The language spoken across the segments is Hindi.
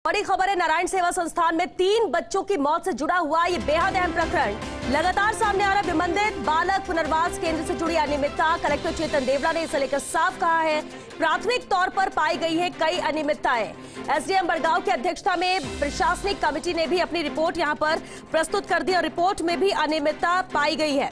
बड़ी खबर है, नारायण सेवा संस्थान में 3 बच्चों की मौत से जुड़ा हुआ ये बेहद अहम प्रकरण लगातार सामने आ रहा है। विमंदित बालक पुनर्वास केंद्र से जुड़ी अनियमितता कलेक्टर चेतन देवड़ा ने इसे लेकर साफ कहा है। प्राथमिक तौर पर पाई गई है कई अनियमितताएं। एसडीएम बड़गांव की अध्यक्षता में प्रशासनिक कमेटी ने भी अपनी रिपोर्ट यहां पर प्रस्तुत कर दी और रिपोर्ट में भी अनियमितता पाई गई है।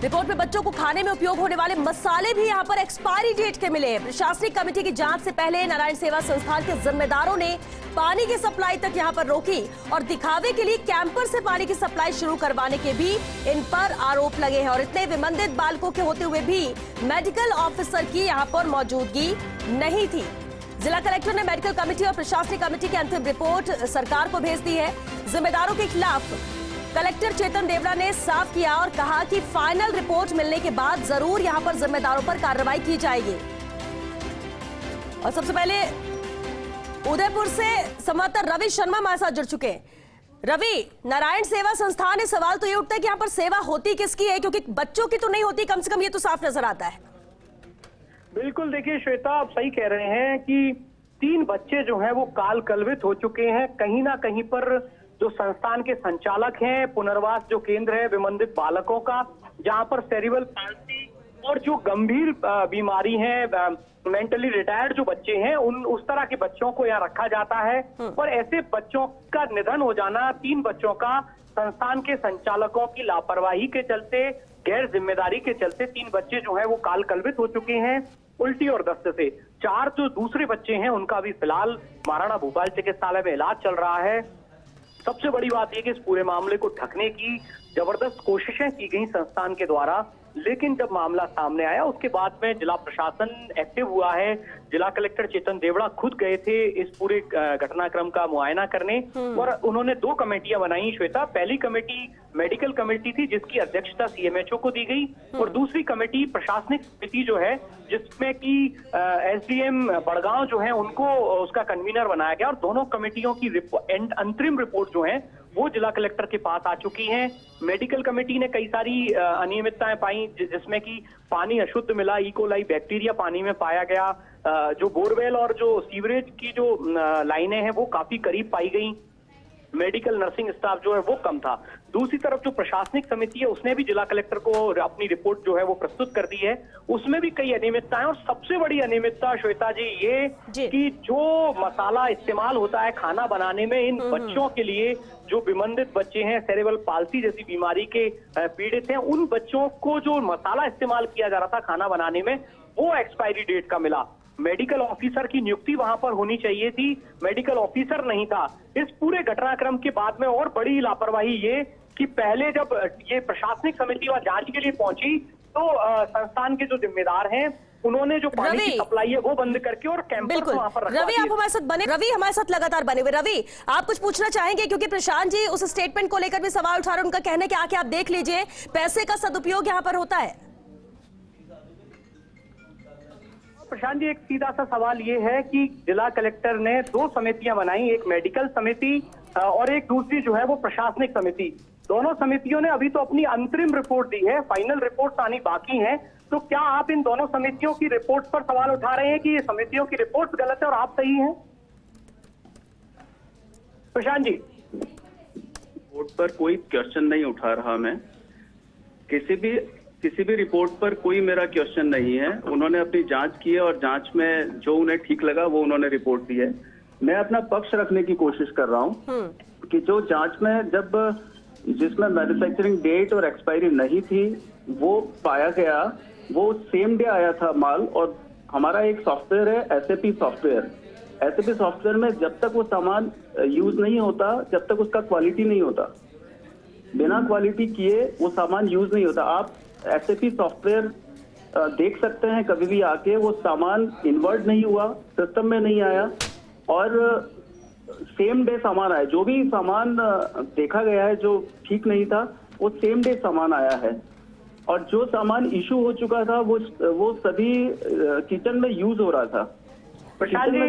रिपोर्ट में बच्चों को खाने में उपयोग होने वाले मसाले भी यहां पर एक्सपायरी डेट के मिले। प्रशासनिक कमेटी की जांच से पहले नारायण सेवा संस्थान के जिम्मेदारों ने पानी की सप्लाई तक यहां पर रोकी और दिखावे के लिए कैंपर से पानी की सप्लाई शुरू करवाने के भी इन पर आरोप लगे हैं। और इतने विमंदित बालकों के होते हुए भी मेडिकल ऑफिसर की यहां पर मौजूदगी नहीं थी। जिला कलेक्टर ने मेडिकल कमेटी और प्रशासनिक कमेटी की अंतिम रिपोर्ट सरकार को भेज दी है। जिम्मेदारों के खिलाफ कलेक्टर चेतन देवड़ा ने साफ किया और कहा कि फाइनल रिपोर्ट मिलने के बाद जरूर यहां पर जिम्मेदारों पर कार्रवाई की जाएगी। और सबसे पहले उदयपुर से संवाददाता रवि शर्मा हमारे साथ जुड़ चुके हैं। रवि, नारायण सेवा संस्थान है, सवाल तो ये उठता है कि यहाँ पर सेवा होती किसकी है, क्योंकि बच्चों की तो नहीं होती, कम से कम ये तो साफ नजर आता है। बिल्कुल, देखिए श्वेता, आप सही कह रहे हैं कि 3 बच्चे जो हैं वो काल कलवित हो चुके हैं। कहीं ना कहीं पर जो संस्थान के संचालक हैं, पुनर्वास जो केंद्र है विमंदित बालकों का, जहां पर सेरिब्रल पाल्सी और जो गंभीर बीमारी है, मेंटली रिटायर्ड जो बच्चे हैं, उस तरह के बच्चों को यहाँ रखा जाता है। और ऐसे बच्चों का निधन हो जाना, 3 बच्चों का संस्थान के संचालकों की लापरवाही के चलते, गैर जिम्मेदारी के चलते 3 बच्चे जो है वो काल कलवित हो चुके हैं उल्टी और दस्त से। 4 जो दूसरे बच्चे हैं उनका अभी फिलहाल महाराणा भूपाल चिकित्सालय में इलाज चल रहा है। सबसे बड़ी बात यह कि इस पूरे मामले को ढकने की जबरदस्त कोशिशें की गई संस्थान के द्वारा, लेकिन जब मामला सामने आया उसके बाद में जिला प्रशासन एक्टिव हुआ है। जिला कलेक्टर चेतन देवड़ा खुद गए थे इस पूरे घटनाक्रम का मुआयना करने और उन्होंने 2 कमेटियां बनाई श्वेता। पहली कमेटी मेडिकल कमेटी थी जिसकी अध्यक्षता सीएमएचओ को दी गई और दूसरी कमेटी प्रशासनिक समिति जो है जिसमें कि एसडीएम बड़गांव जो है उनको उसका कन्वीनर बनाया गया। और दोनों कमेटियों की अंतरिम रिपोर्ट जो है वो जिला कलेक्टर के पास आ चुकी हैं। मेडिकल कमेटी ने कई सारी अनियमितताएं पाई जिसमें कि पानी अशुद्ध मिला, इकोलाई बैक्टीरिया पानी में पाया गया, जो बोरवेल और जो सीवरेज की जो लाइनें हैं वो काफी करीब पाई गई, मेडिकल नर्सिंग स्टाफ जो है वो कम था। दूसरी तरफ जो प्रशासनिक समिति है उसने भी जिला कलेक्टर को अपनी रिपोर्ट जो है वो प्रस्तुत कर दी है, उसमें भी कई अनियमितताएं। और सबसे बड़ी अनियमितता श्वेता जी ये कि जो मसाला इस्तेमाल होता है खाना बनाने में, इन बच्चों के लिए जो विमंदित बच्चे हैं, सेरेब्रल पाल्सी जैसी बीमारी के पीड़ित हैं, उन बच्चों को जो मसाला इस्तेमाल किया जा रहा था खाना बनाने में वो एक्सपायरी डेट का मिला। मेडिकल ऑफिसर की नियुक्ति वहां पर होनी चाहिए थी, मेडिकल ऑफिसर नहीं था। इस पूरे घटनाक्रम के बाद में और बड़ी लापरवाही ये कि पहले जब ये प्रशासनिक समिति वहां जांच के लिए पहुंची तो संस्थान के जो जिम्मेदार हैं उन्होंने जो पानी की सप्लाई है वो बंद करके और कैंपर को वहां पर रखवा दिया। रवि, आप हमारे साथ बने, रवि हमारे साथ लगातार बने हुए। रवि, आप कुछ पूछना चाहेंगे, क्योंकि प्रशांत जी उस स्टेटमेंट को लेकर भी सवाल उठा रहे हैं। उनका कहना है कि आके आप देख लीजिए, पैसे का सदुपयोग यहाँ पर होता है। प्रशांत जी, एक सीधा सा सवाल ये है कि जिला कलेक्टर ने 2 समितियां बनाई, एक मेडिकल समिति और एक दूसरी जो है वो प्रशासनिक समिति। दोनों समितियों ने अभी तो अपनी अंतरिम रिपोर्ट दी है, फाइनल रिपोर्ट आनी बाकी है। तो क्या आप इन दोनों समितियों की रिपोर्ट पर सवाल उठा रहे हैं कि ये समितियों की रिपोर्ट गलत है और आप सही हैं? प्रशांत जी, रिपोर्ट पर कोई क्वेश्चन नहीं उठा रहा मैं, किसी भी रिपोर्ट पर कोई मेरा क्वेश्चन नहीं है। उन्होंने अपनी जांच की है और जांच में जो उन्हें ठीक लगा वो उन्होंने रिपोर्ट दी है। मैं अपना पक्ष रखने की कोशिश कर रहा हूं कि जो जांच में जिसमें मैन्युफैक्चरिंग डेट और एक्सपायरी नहीं थी वो पाया गया, वो सेम डे आया था माल। और हमारा एक सॉफ्टवेयर है एसएपी सॉफ्टवेयर में जब तक वो सामान यूज नहीं होता, जब तक उसका क्वालिटी नहीं होता, बिना क्वालिटी किए वो सामान यूज नहीं होता। आप एसएपी सॉफ्टवेयर देख सकते हैं कभी भी आके, वो सामान इन्वर्ट नहीं हुआ, सिस्टम में नहीं आया और सेम डे सामान आया। जो भी सामान देखा गया है जो ठीक नहीं था वो सेम डे सामान आया है। और जो सामान इशू हो चुका था वो सभी किचन में यूज हो रहा था। प्रशांत जी,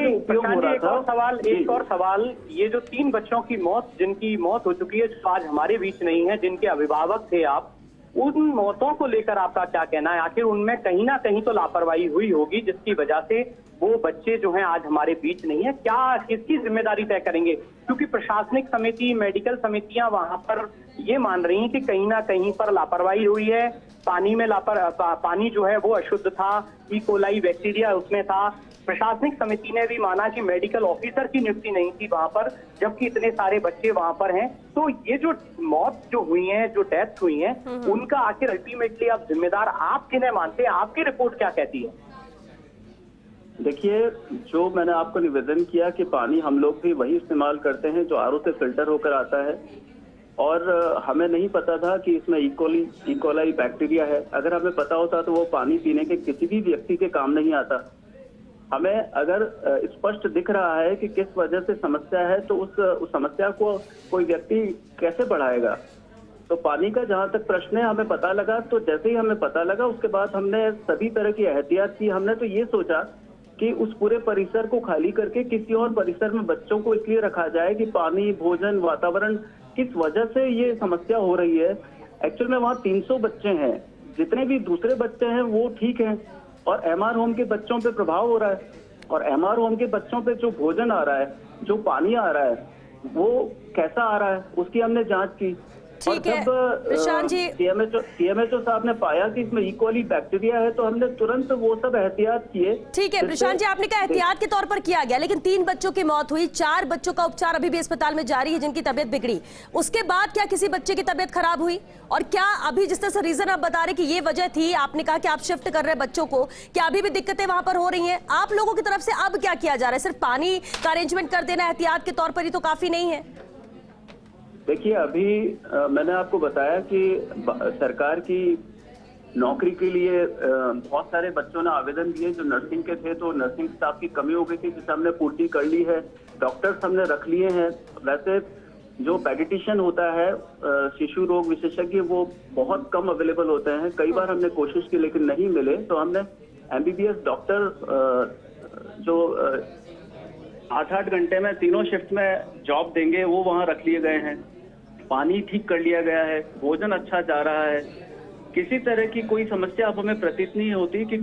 एक और सवाल, ये जो 3 बच्चों की मौत, जिनकी मौत हो चुकी है, जो आज हमारे बीच नहीं है, जिनके अभिभावक थे आप, उन मौतों को लेकर आपका क्या कहना है? आखिर उनमें कहीं ना कहीं तो लापरवाही हुई होगी जिसकी वजह से वो बच्चे जो हैं आज हमारे बीच नहीं है। क्या किसकी जिम्मेदारी तय करेंगे? क्योंकि प्रशासनिक समिति, मेडिकल समितियां वहां पर ये मान रही हैं कि कहीं ना कहीं पर लापरवाही हुई है। पानी में पानी जो है वो अशुद्ध था, ई कोलाई बैक्टीरिया उसमें था। प्रशासनिक समिति ने भी माना कि मेडिकल ऑफिसर की नियुक्ति नहीं थी वहां पर, जबकि इतने सारे बच्चे वहां पर हैं। तो ये जो मौत जो हुई है, जो डेथ हुई है, उनका आखिर अल्टीमेटली आप जिम्मेदार आप किन्हें मानते हैं? आपकी रिपोर्ट क्या कहती है? देखिए, जो मैंने आपको निवेदन किया कि पानी हम लोग भी वही इस्तेमाल करते हैं जो आरओ से फिल्टर होकर आता है, और हमें नहीं पता था कि इसमें ई कोलाई बैक्टीरिया है। अगर हमें पता होता तो वो पानी पीने के किसी भी व्यक्ति के काम नहीं आता। हमें अगर स्पष्ट दिख रहा है कि किस वजह से समस्या है, तो उस समस्या को कोई व्यक्ति कैसे बढ़ाएगा? तो पानी का जहां तक प्रश्न है, हमें पता लगा, तो जैसे ही हमें पता लगा उसके बाद हमने सभी तरह की एहतियात की। हमने तो ये सोचा कि उस पूरे परिसर को खाली करके किसी और परिसर में बच्चों को इसलिए रखा जाए कि पानी, भोजन, वातावरण, किस वजह से ये समस्या हो रही है। एक्चुअल में वहाँ 300 बच्चे हैं, जितने भी दूसरे बच्चे हैं वो ठीक हैं, और एमआर होम के बच्चों पे प्रभाव हो रहा है। और एमआर होम के बच्चों पे जो भोजन आ रहा है, जो पानी आ रहा है, वो कैसा आ रहा है, उसकी हमने जांच की। ठीक है प्रशांत जी, सीएमएचओ साहब ने पाया कि इसमें ई कोली बैक्टीरिया है, तो हमने तुरंत वो सब एहतियात किए। ठीक है प्रशांत जी, आपने कहा एहतियात के तौर पर किया गया, लेकिन 3 बच्चों की मौत हुई, 4 बच्चों का उपचार अभी भी अस्पताल में जारी है जिनकी तबीयत बिगड़ी। उसके बाद क्या किसी बच्चे की तबीयत खराब हुई? और क्या अभी जिस तरह से रीजन आप बता रहे कि ये वजह थी, आपने कहा कि आप शिफ्ट कर रहे हैं बच्चों को, क्या अभी भी दिक्कतें वहां पर हो रही हैं? आप लोगों की तरफ से अब क्या किया जा रहा है? सिर्फ पानी का अरेंजमेंट कर देना एहतियात के तौर पर ही तो काफी नहीं है? देखिए, अभी मैंने आपको बताया कि सरकार की नौकरी के लिए बहुत सारे बच्चों ने आवेदन दिए जो नर्सिंग के थे, तो नर्सिंग स्टाफ की कमी हो गई थी, जिसे हमने पूर्ति कर ली है। डॉक्टर्स हमने रख लिए हैं। वैसे जो पेडिट्रिशियन होता है, शिशु रोग विशेषज्ञ, वो बहुत कम अवेलेबल होते हैं। कई बार हमने कोशिश की लेकिन नहीं मिले, तो हमने एमबीबीएस डॉक्टर जो 8-8 घंटे में तीनों शिफ्ट में जॉब देंगे, वो वहाँ रख लिए गए हैं। पानी ठीक कर लिया गया है, भोजन अच्छा जा रहा है, किसी तरह की कोई समस्या अब हमें प्रतीत नहीं होती कि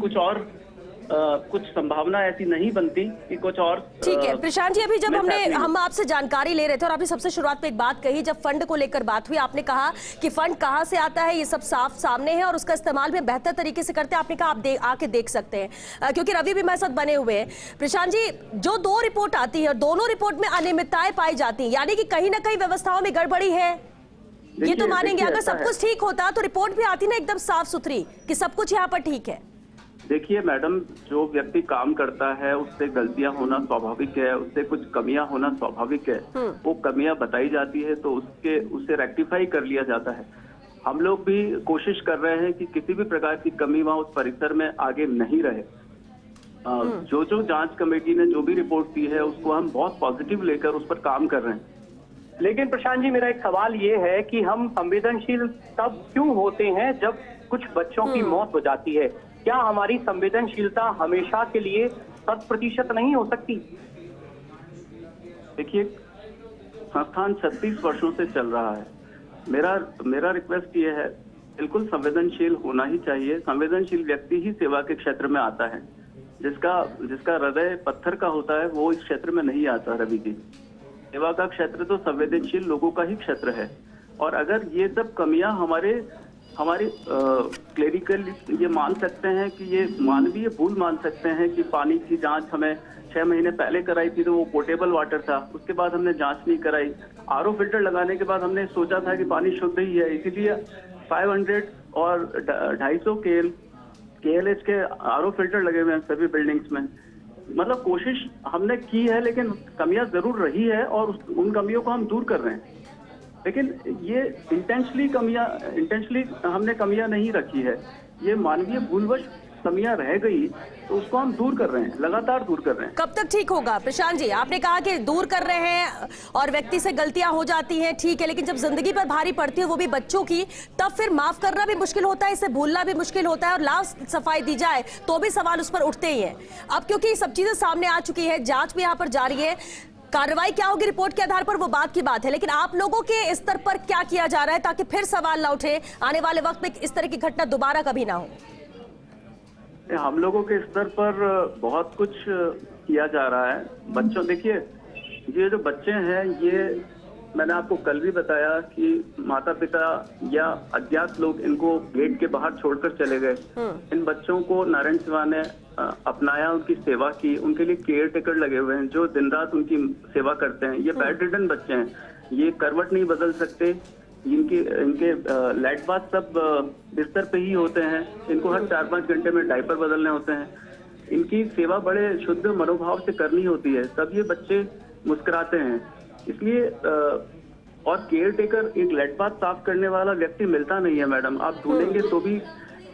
कुछ संभावना ऐसी नहीं बनती कि कुछ और। ठीक है प्रशांत जी, अभी जब हम आपसे जानकारी ले रहे थे और आपने सबसे शुरुआत में एक बात कही, जब फंड को लेकर बात हुई, आपने कहा कि फंड कहां से आता है ये सब साफ सामने है और उसका इस्तेमाल भी बेहतर तरीके से करते हैं। आपने कहा आप आके देख सकते हैं, क्योंकि रवि भी हमारे साथ बने हुए हैं। प्रशांत जी, जो 2 रिपोर्ट आती है और दोनों रिपोर्ट में अनियमितताएं पाई जाती है, यानी कि कहीं ना कहीं व्यवस्थाओं में गड़बड़ी है, ये तो मानेंगे? अगर सब कुछ ठीक होता तो रिपोर्ट भी आती ना एकदम साफ सुथरी कि सब कुछ यहाँ पर ठीक है। देखिए मैडम, जो व्यक्ति काम करता है उससे गलतियां होना स्वाभाविक है, उससे कुछ कमियां होना स्वाभाविक है। वो कमियां बताई जाती है तो उसे रेक्टिफाई कर लिया जाता है। हम लोग भी कोशिश कर रहे हैं कि किसी भी प्रकार की कमी वहां उस परिसर में आगे नहीं रहे। जो जांच कमेटी ने जो भी रिपोर्ट दी है उसको हम बहुत पॉजिटिव लेकर उस पर काम कर रहे हैं। लेकिन प्रशांत जी, मेरा एक सवाल ये है कि हम संवेदनशील तब क्यों होते हैं जब कुछ बच्चों की मौत हो जाती है? क्या हमारी संवेदनशीलता हमेशा के लिए 100% नहीं हो सकती? देखिए, संस्थान 36 वर्षों से चल रहा है। मेरा रिक्वेस्ट ये है, बिल्कुल संवेदनशील होना ही चाहिए। संवेदनशील व्यक्ति ही सेवा के क्षेत्र में आता है। जिसका हृदय पत्थर का होता है वो इस क्षेत्र में नहीं आता। रवि जी, सेवा का क्षेत्र तो संवेदनशील लोगों का ही क्षेत्र है। और अगर ये सब कमियां हमारे क्लेरिकल ये मान सकते हैं कि ये मानवीय भूल मान सकते हैं कि पानी की जांच हमें 6 महीने पहले कराई थी तो वो पोर्टेबल वाटर था, उसके बाद हमने जांच नहीं कराई। आरओ फिल्टर लगाने के बाद हमने सोचा था कि पानी शुद्ध ही है, इसीलिए 500 और 250 KLH के आरओ फिल्टर लगे हुए हैं सभी बिल्डिंग्स में। मतलब कोशिश हमने की है, लेकिन कमियां जरूर रही है और उन कमियों को हम दूर कर रहे हैं। लेकिन ये इंटेंशनली हमने कमियां नहीं रखी है, ये मानवीय भूलवश कमियां रह गई तो उसको हम दूर कर रहे हैं, लगातार दूर कर रहे हैं। कब तक ठीक होगा प्रशांत जी? आपने कहा कि दूर कर रहे हैं और व्यक्ति से गलतियां हो जाती हैं, ठीक है, लेकिन जब जिंदगी पर भारी पड़ती है वो भी बच्चों की, तब फिर माफ करना भी मुश्किल होता है, इसे भूलना भी मुश्किल होता है, और लाभ सफाई दी जाए तो भी सवाल उस पर उठते ही हैं। अब क्योंकि सब चीजें सामने आ चुकी है, जांच भी यहाँ पर जारी है, कार्रवाई क्या होगी रिपोर्ट के आधार पर वो बात की बात है, लेकिन आप लोगों के स्तर पर क्या किया जा रहा है ताकि फिर सवाल ना उठे, आने वाले वक्त में इस तरह की घटना दोबारा कभी ना हो? हम लोगों के स्तर पर बहुत कुछ किया जा रहा है। बच्चों, देखिए ये जो बच्चे हैं, ये मैंने आपको कल भी बताया कि माता पिता या अज्ञात लोग इनको गेट के बाहर छोड़कर चले गए। इन बच्चों को नारायण सेवा ने अपनाया, उनकी सेवा की, उनके लिए केयर टेकर लगे हुए हैं जो दिन रात उनकी सेवा करते हैं। ये बेड रिडन बच्चे हैं, ये करवट नहीं बदल सकते, इनके लाइट बाथ सब बिस्तर पे ही होते हैं, इनको हर 4-5 घंटे में डायपर बदलने होते हैं। इनकी सेवा बड़े शुद्ध मनोभाव से करनी होती है, तब ये बच्चे मुस्कुराते हैं। इसलिए और केयर टेकर, एक लाइट बाथ साफ करने वाला व्यक्ति मिलता नहीं है मैडम। आप ढूंढेंगे तो भी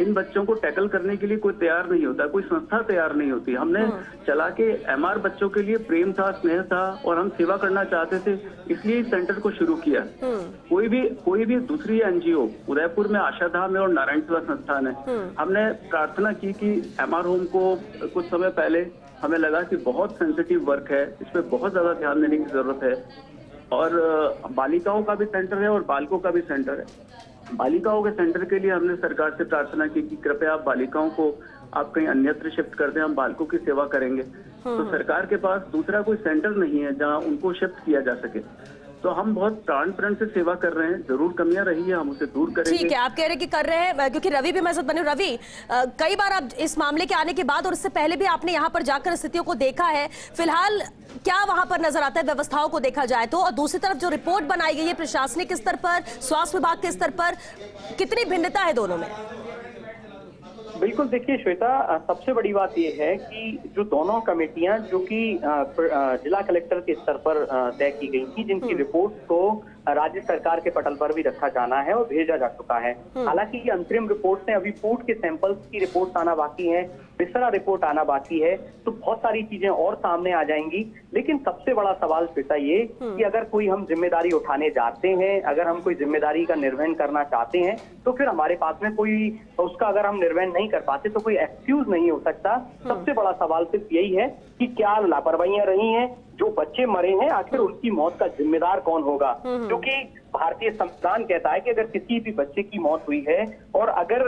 इन बच्चों को टैकल करने के लिए कोई तैयार नहीं होता, कोई संस्था तैयार नहीं होती। हमने चला के एमआर बच्चों के लिए प्रेम था, स्नेह था और हम सेवा करना चाहते थे, इसलिए इस सेंटर को शुरू किया। कोई भी दूसरी एनजीओ उदयपुर में आशाधाम और नारायण सेवा संस्थान है, हमने प्रार्थना की कि एमआर होम को कुछ समय पहले हमें लगा कि बहुत सेंसिटिव वर्क है, इस पर बहुत ज्यादा ध्यान देने की जरूरत है। और बालिकाओं का भी सेंटर है और बालकों का भी सेंटर है। बालिकाओं के सेंटर के लिए हमने सरकार से प्रार्थना की कि कृपया आप बालिकाओं को आप कहीं अन्यत्र शिफ्ट कर दें, हम बालकों की सेवा करेंगे। तो सरकार के पास दूसरा कोई सेंटर नहीं है जहां उनको शिफ्ट किया जा सके। तो हम बहुत प्राण प्रण से सेवा कर रहे हैं। जरूर कमियां रही है, हम उसे दूर करेंगे। ठीक है, आप कह रहे हैं कि कर रहे हैं, क्योंकि रवि भी मदद बने। रवि, कई बार आप इस मामले के आने के बाद और इससे पहले भी आपने यहाँ पर जाकर स्थितियों को देखा है, फिलहाल क्या वहां पर नजर आता है व्यवस्थाओं को देखा जाए तो? और दूसरी तरफ जो रिपोर्ट बनाई गई है प्रशासनिक स्तर पर, स्वास्थ्य विभाग के स्तर पर, कितनी भिन्नता है दोनों में? बिल्कुल, देखिए श्वेता, सबसे बड़ी बात यह है कि जो दोनों कमेटियां जो कि जिला कलेक्टर के स्तर पर तय की गई थी, जिनकी रिपोर्ट को राज्य सरकार के पटल पर भी रखा जाना है और भेजा जा चुका है। हालांकि ये अंतरिम रिपोर्ट है, अभी फूड के सैंपल्स की रिपोर्ट आना बाकी है, बिस्तरा रिपोर्ट आना बाकी है, तो बहुत सारी चीजें और सामने आ जाएंगी। लेकिन सबसे बड़ा सवाल श्वेता ये कि अगर कोई हम जिम्मेदारी उठाने जाते हैं, अगर हम कोई जिम्मेदारी का निर्वहन करना चाहते हैं, तो फिर हमारे पास में कोई उसका अगर हम निर्वहन नहीं कर पाते तो कोई एक्सक्यूज नहीं हो सकता। सबसे बड़ा सवाल सिर्फ यही है कि क्या लापरवाहियां रही हैं, जो बच्चे मरे हैं आखिर उनकी मौत का जिम्मेदार कौन होगा? क्योंकि भारतीय संविधान कहता है कि अगर किसी भी बच्चे की मौत हुई है और अगर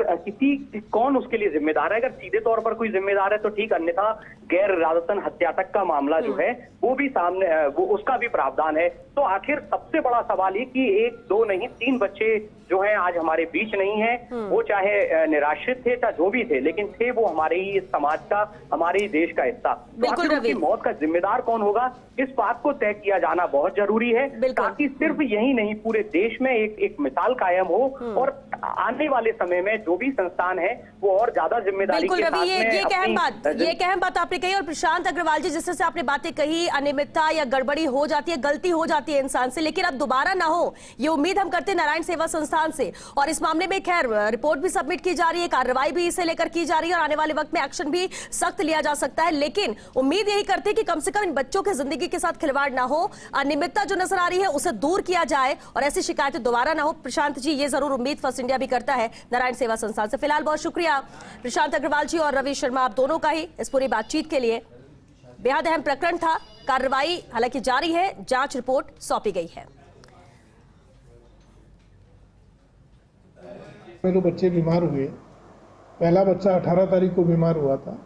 कौन उसके लिए जिम्मेदार है, अगर सीधे तौर पर कोई जिम्मेदार है तो ठीक, अन्यथा गैर इरादतन हत्या तक का मामला जो है वो भी सामने, वो उसका भी प्रावधान है। तो आखिर सबसे बड़ा सवाल ये कि 1, 2 नहीं 3 बच्चे जो हैं आज हमारे बीच नहीं है, वो चाहे निराश्रित थे चाहे जो भी थे, लेकिन थे वो हमारे ही समाज का, हमारे ही देश का हिस्सा। तो आखिर उनकी मौत का जिम्मेदार कौन होगा, इस बात को तय किया जाना बहुत जरूरी है, ताकि सिर्फ यही नहीं पूरे देश में एक मिसाल कायम हो और आने वाले समय में जो भी संस्थान है वो और ज्यादा जिम्मेदारी के साथ में ये अहम बात आपने कही। और प्रशांत अग्रवाल जी, जिस तरह से आपने बातें कही, अनियमितता या गड़बड़ी हो जाती है, गलती हो जाती है इंसान से, लेकिन अब दोबारा ना हो ये उम्मीद हम करते हैं नारायण सेवा संस्थान से। और इस मामले में खैर रिपोर्ट भी सबमिट की जा रही है, कार्रवाई भी इसे लेकर की जा रही है और आने वाले वक्त में एक्शन भी सख्त लिया जा सकता है। लेकिन उम्मीद यही करते हैं कि कम से कम इन बच्चों की जिंदगी के साथ खिलवाड़ ना हो, अनियमितता जो नजर आ रही है उसे दूर किया जाए और ऐसी शिकायतें दोबारा ना हो। प्रशांत जी, ये जरूर उम्मीद फर्स्ट इंडिया भी करता है नारायण सेवा संस्थान से। फिलहाल बहुत शुक्रिया प्रशांत अग्रवाल जी और रवि शर्मा, आप दोनों का ही इस पूरी बातचीत के लिए। बेहद अहम प्रकरण था, कार्रवाई हालांकि जारी है, जांच रिपोर्ट सौंपी गई है। जो बच्चे बीमार हुए, पहला बच्चा 18 तारीख को बीमार हुआ था,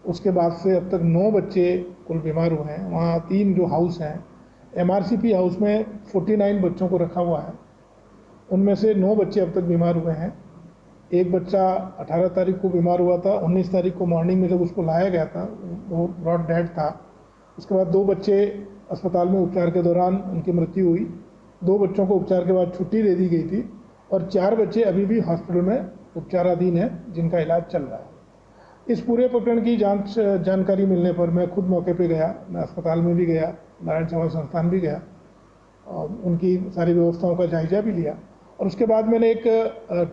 उसके बाद से अब तक 9 बच्चे कुल बीमार हुए हैं। वहाँ 3 जो हाउस हैं, एमआरसीपी हाउस में 49 बच्चों को रखा हुआ है, उनमें से 9 बच्चे अब तक बीमार हुए हैं। एक बच्चा 18 तारीख को बीमार हुआ था, 19 तारीख को मॉर्निंग में जब उसको लाया गया था वो ब्रॉड डेड था। उसके बाद 2 बच्चे अस्पताल में उपचार के दौरान उनकी मृत्यु हुई, 2 बच्चों को उपचार के बाद छुट्टी दे दी गई थी और 4 बच्चे अभी भी हॉस्पिटल में उपचाराधीन हैं जिनका इलाज चल रहा है। इस पूरे प्रकरण की जानकारी मिलने पर मैं खुद मौके पे गया, मैं अस्पताल में भी गया, नारायण सेवा संस्थान भी गया और उनकी सारी व्यवस्थाओं का जायजा भी लिया। और उसके बाद मैंने एक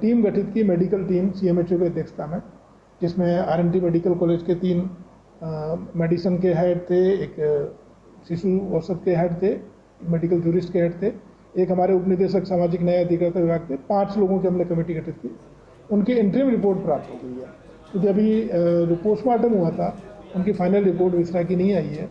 टीम गठित की, मेडिकल टीम सीएमएचओ की अध्यक्षता में, जिसमें आरएनटी मेडिकल कॉलेज के 3 मेडिसिन के हेड थे, एक शिशु औषध के हेड थे, मेडिकल जूरिस्ट के हेड थे, एक हमारे उपनिदेशक सामाजिक न्याय अधिकारिता विभाग थे। 5 लोगों की हमने कमेटी गठित की। उनकी इंटरिम रिपोर्ट प्राप्त हो गई है, क्योंकि अभी जो पोस्टमार्टम हुआ था उनकी फाइनल रिपोर्ट विसरा की नहीं आई है।